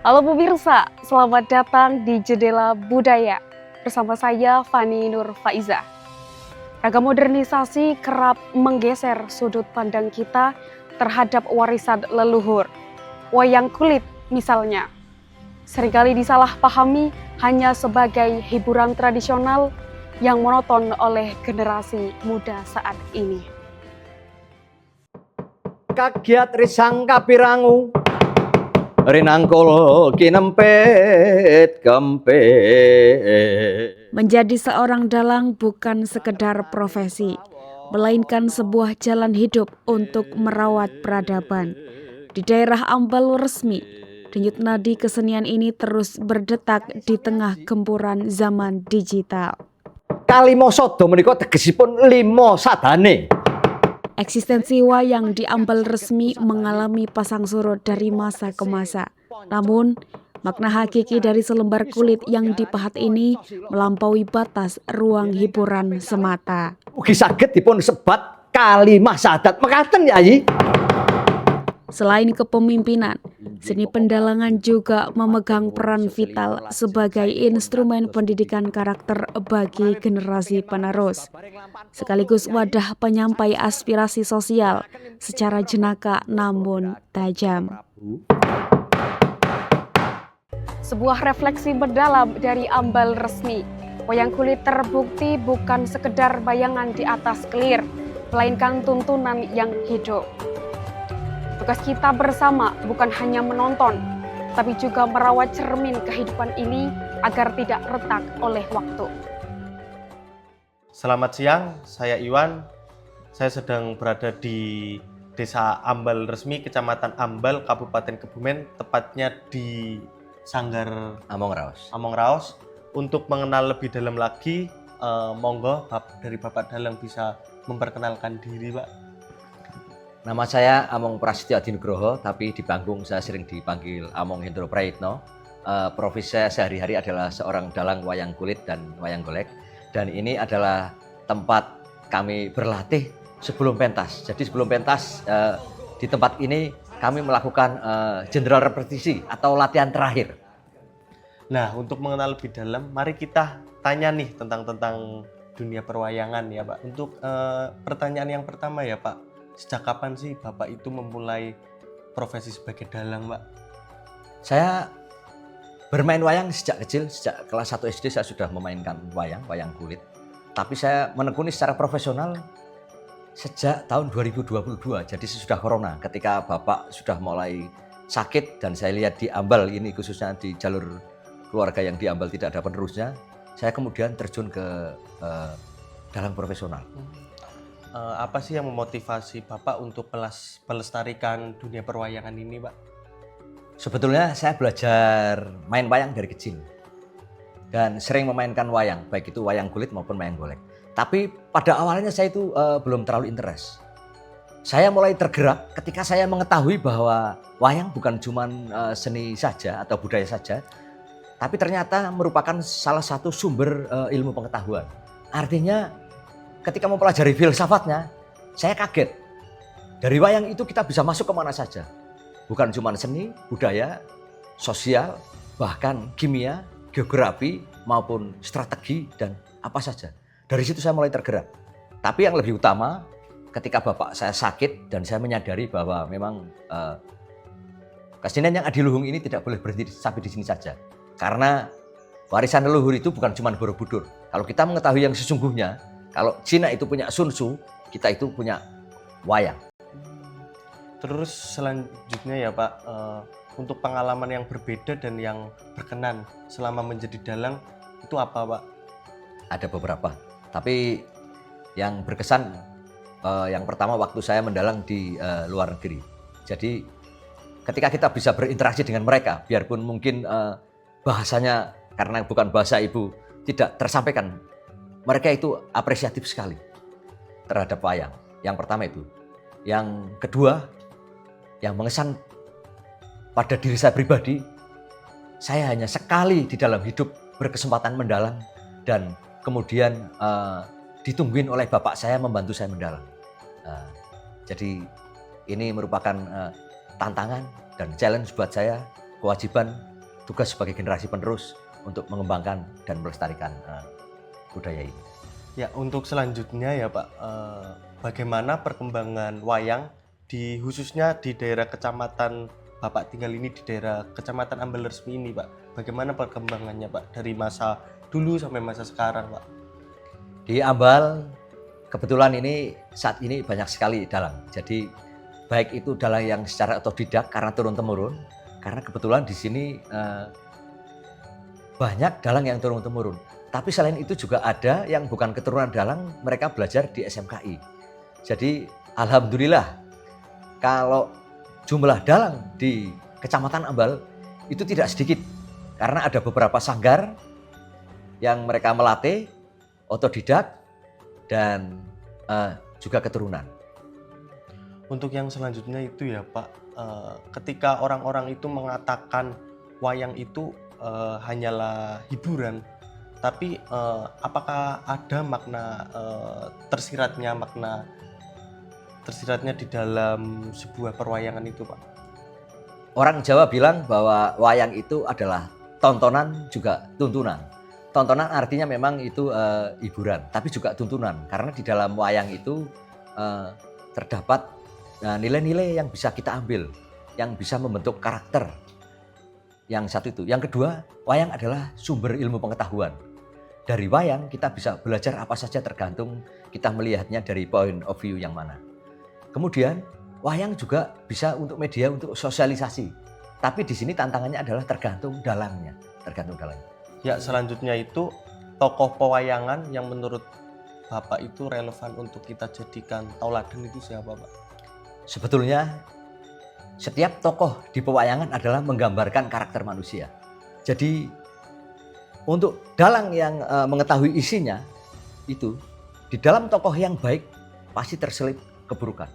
Halo pemirsa, selamat datang di Jendela Budaya. Bersama saya Fani Nur Faiza. Ragam modernisasi kerap menggeser sudut pandang kita terhadap warisan leluhur. Wayang kulit misalnya, seringkali disalahpahami hanya sebagai hiburan tradisional yang monoton oleh generasi muda saat ini. Kagiat risang kapirangu rinangkul kinempet kempet. Menjadi seorang dalang bukan sekedar profesi, melainkan sebuah jalan hidup untuk merawat peradaban. Di daerah Ambal Resmi, denyut nadi kesenian ini terus berdetak di tengah gempuran zaman digital. Kalimo sada menika tegesipun limo sadane. Eksistensi wayang di Ambal Resmi mengalami pasang surut dari masa ke masa. Namun, makna hakiki dari selembar kulit yang dipahat ini melampaui batas ruang hiburan semata. Ugi saged dipun sebat kalimah sadat mekaten ya Yi. Selain kepemimpinan, seni pendalangan juga memegang peran vital sebagai instrumen pendidikan karakter bagi generasi penerus, sekaligus wadah penyampai aspirasi sosial secara jenaka namun tajam. Sebuah refleksi mendalam dari Ambal Resmi, wayang kulit terbukti bukan sekedar bayangan di atas kelir, melainkan tuntunan yang hidup. Tugas kita bersama bukan hanya menonton, tapi juga merawat cermin kehidupan ini agar tidak retak oleh waktu. Selamat siang, saya Iwan. Saya sedang berada di Desa Ambal Resmi, Kecamatan Ambal, Kabupaten Kebumen, tepatnya di Sanggar Among Raos. Among Raos. Untuk mengenal lebih dalam lagi, monggo dari Bapak Dalang bisa memperkenalkan diri, Pak. Nama saya Among Prasetyo Adinugroho, tapi di panggung saya sering dipanggil Among Hendro Praitno. Profesi saya sehari-hari adalah seorang dalang wayang kulit dan wayang golek. Dan ini adalah tempat kami berlatih sebelum pentas. Jadi sebelum pentas di tempat ini kami melakukan general repetisi atau latihan terakhir. Nah, untuk mengenal lebih dalam, mari kita tanya nih tentang dunia perwayangan ya, Pak. Untuk pertanyaan yang pertama ya, Pak. Sejak kapan sih Bapak itu memulai profesi sebagai dalang, Pak? Saya bermain wayang sejak kecil, sejak kelas 1 SD saya sudah memainkan wayang kulit. Tapi saya menekuni secara profesional sejak tahun 2022, jadi sesudah corona. Ketika Bapak sudah mulai sakit dan saya lihat di Ambal ini khususnya di jalur keluarga yang di Ambal tidak ada penerusnya, saya kemudian terjun ke dalang profesional. Apa sih yang memotivasi Bapak untuk melestarikan dunia perwayangan ini, Pak? Sebetulnya saya belajar main wayang dari kecil dan sering memainkan wayang, baik itu wayang kulit maupun wayang golek. Tapi pada awalnya saya itu belum terlalu interest. Saya mulai tergerak ketika saya mengetahui bahwa wayang bukan cuma seni saja atau budaya saja, tapi ternyata merupakan salah satu sumber ilmu pengetahuan. Artinya ketika mempelajari filsafatnya, saya kaget. Dari wayang itu kita bisa masuk kemana saja. Bukan cuma seni, budaya, sosial, bahkan kimia, geografi, maupun strategi, dan apa saja. Dari situ saya mulai tergerak. Tapi yang lebih utama, ketika bapak saya sakit dan saya menyadari bahwa memang kesenian yang adiluhung ini tidak boleh berhenti sampai di sini saja. Karena warisan leluhur itu bukan cuma Borobudur. Kalau kita mengetahui yang sesungguhnya, kalau Cina itu punya Sun Tzu, kita itu punya wayang. Terus selanjutnya ya Pak, untuk pengalaman yang berbeda dan yang berkenan selama menjadi dalang itu apa, Pak? Ada beberapa, tapi yang berkesan yang pertama waktu saya mendalang di luar negeri. Jadi ketika kita bisa berinteraksi dengan mereka, biarpun mungkin bahasanya karena bukan bahasa ibu tidak tersampaikan, mereka itu apresiatif sekali terhadap wayang. Yang pertama itu. Yang kedua, yang mengesan pada diri saya pribadi, saya hanya sekali di dalam hidup berkesempatan mendalang dan kemudian ditungguin oleh bapak saya membantu saya mendalang. Jadi ini merupakan tantangan dan challenge buat saya, kewajiban tugas sebagai generasi penerus untuk mengembangkan dan melestarikan budaya ini. Ya, untuk selanjutnya ya Pak, bagaimana perkembangan wayang khususnya di daerah kecamatan Bapak tinggal ini, di daerah kecamatan Ambal Resmi ini Pak? Bagaimana perkembangannya Pak dari masa dulu sampai masa sekarang Pak? Di Ambal kebetulan ini saat ini banyak sekali dalang. Jadi baik itu dalang yang secara otodidak karena turun-temurun, karena kebetulan di sini banyak dalang yang turun-temurun. Tapi selain itu juga ada yang bukan keturunan dalang, mereka belajar di SMKI. Jadi alhamdulillah kalau jumlah dalang di Kecamatan Ambal itu tidak sedikit. Karena ada beberapa sanggar yang mereka melatih otodidak dan juga keturunan. Untuk yang selanjutnya itu ya Pak, ketika orang-orang itu mengatakan wayang itu hanyalah hiburan, tapi apakah ada makna tersiratnya di dalam sebuah perwayangan itu Pak? Orang Jawa bilang bahwa wayang itu adalah tontonan juga tuntunan. Tontonan artinya memang itu hiburan, tapi juga tuntunan. Karena di dalam wayang itu terdapat nilai-nilai yang bisa kita ambil, yang bisa membentuk karakter. Yang satu itu. Yang kedua, wayang adalah sumber ilmu pengetahuan. Dari wayang kita bisa belajar apa saja tergantung kita melihatnya dari point of view yang mana. Kemudian wayang juga bisa untuk media untuk sosialisasi. Tapi di sini tantangannya adalah tergantung dalangnya. Ya, selanjutnya itu tokoh pewayangan yang menurut Bapak itu relevan untuk kita jadikan tauladan itu siapa Pak? Sebetulnya setiap tokoh di pewayangan adalah menggambarkan karakter manusia. Jadi untuk dalang yang mengetahui isinya itu di dalam tokoh yang baik pasti terselip keburukan.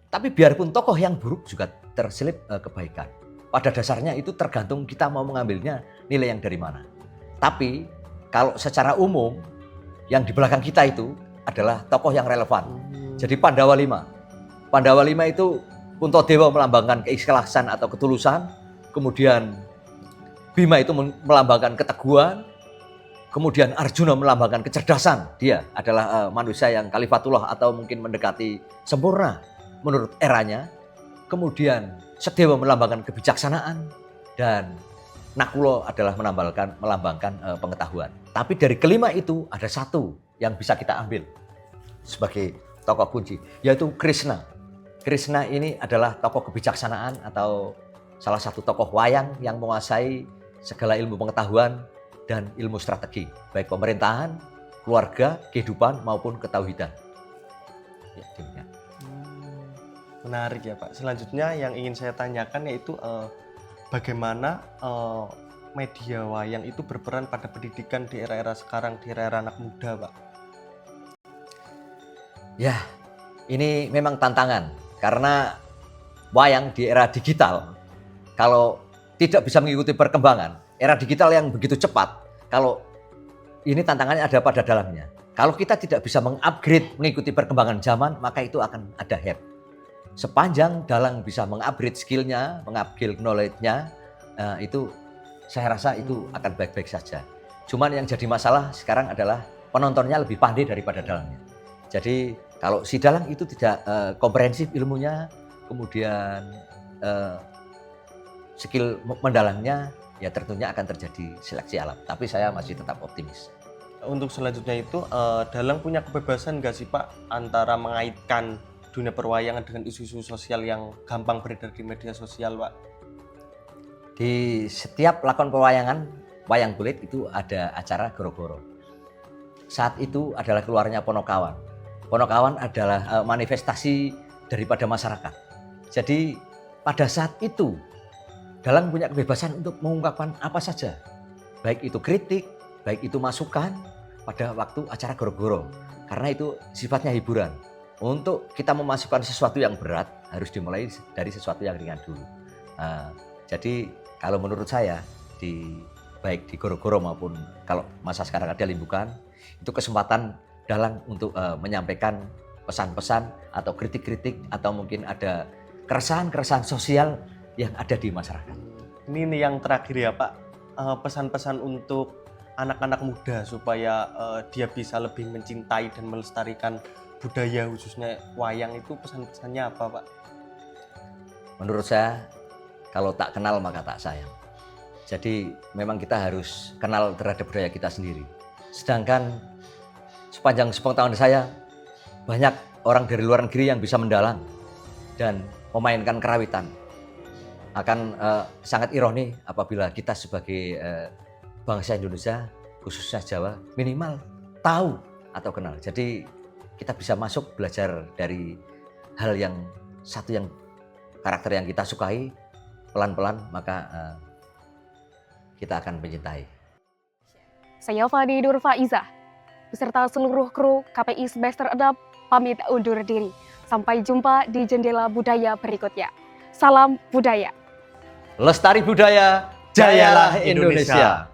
Tapi biarpun tokoh yang buruk juga terselip kebaikan. Pada dasarnya itu tergantung kita mau mengambilnya nilai yang dari mana. Tapi kalau secara umum yang di belakang kita itu adalah tokoh yang relevan. Jadi Pandawa Lima. Pandawa Lima itu Puntadewa melambangkan keikhlasan atau ketulusan. Kemudian Bima itu melambangkan keteguhan. Kemudian Arjuna melambangkan kecerdasan. Dia adalah manusia yang kalifatullah atau mungkin mendekati sempurna menurut eranya. Kemudian Sedewa melambangkan kebijaksanaan dan Nakulo adalah melambangkan pengetahuan. Tapi dari kelima itu ada satu yang bisa kita ambil sebagai tokoh kunci, yaitu Krishna. Krishna ini adalah tokoh kebijaksanaan atau salah satu tokoh wayang yang menguasai segala ilmu pengetahuan dan ilmu strategi, baik pemerintahan, keluarga, kehidupan maupun ketauhidan. Ya, demikian. Menarik ya Pak. Selanjutnya yang ingin saya tanyakan yaitu bagaimana media wayang itu berperan pada pendidikan di era-era sekarang, di era-era anak muda Pak? Ya, ini memang tantangan karena wayang di era digital kalau tidak bisa mengikuti perkembangan era digital yang begitu cepat, kalau ini tantangannya ada pada dalamnya. Kalau kita tidak bisa mengupgrade mengikuti perkembangan zaman, maka itu akan ada head. Sepanjang dalang bisa mengupgrade skillnya, mengupgrade knowledge-nya, itu saya rasa itu akan baik-baik saja. Cuman yang jadi masalah sekarang adalah penontonnya lebih pandai daripada dalangnya. Jadi kalau si dalang itu tidak komprehensif ilmunya, kemudian skill mendalangnya, ya tentunya akan terjadi seleksi alam. Tapi saya masih tetap optimis. Untuk selanjutnya itu, dalang punya kebebasan nggak sih Pak antara mengaitkan dunia perwayangan dengan isu-isu sosial yang gampang beredar di media sosial Pak? Di setiap lakon pewayangan, wayang kulit itu ada acara goro-goro. Saat itu adalah keluarnya Ponokawan. Ponokawan adalah manifestasi daripada masyarakat. Jadi pada saat itu dalang punya kebebasan untuk mengungkapkan apa saja. Baik itu kritik, baik itu masukan pada waktu acara goro-goro. Karena itu sifatnya hiburan. Untuk kita memasukkan sesuatu yang berat harus dimulai dari sesuatu yang ringan dulu. Jadi kalau menurut saya baik di goro-goro maupun kalau masa sekarang ada limbukan, itu kesempatan dalang untuk menyampaikan pesan-pesan atau kritik-kritik atau mungkin ada keresahan-keresahan sosial yang ada di masyarakat. Ini yang terakhir ya Pak, pesan-pesan untuk anak-anak muda supaya dia bisa lebih mencintai dan melestarikan budaya khususnya wayang itu pesan-pesannya apa Pak? Menurut saya, kalau tak kenal maka tak sayang. Jadi memang kita harus kenal terhadap budaya kita sendiri. Sedangkan sepanjang sepengetahuan saya, banyak orang dari luar negeri yang bisa mendalang dan memainkan kerawitan. Akan sangat ironi apabila kita sebagai bangsa Indonesia, khususnya Jawa, minimal tahu atau kenal. Jadi kita bisa masuk belajar dari hal yang satu yang karakter yang kita sukai, pelan-pelan maka kita akan mencintai. Saya Fani Nur Faiza, beserta seluruh kru KPI semester 6 pamit undur diri. Sampai jumpa di Jendela Budaya berikutnya. Salam budaya. Lestari budaya, jayalah Indonesia.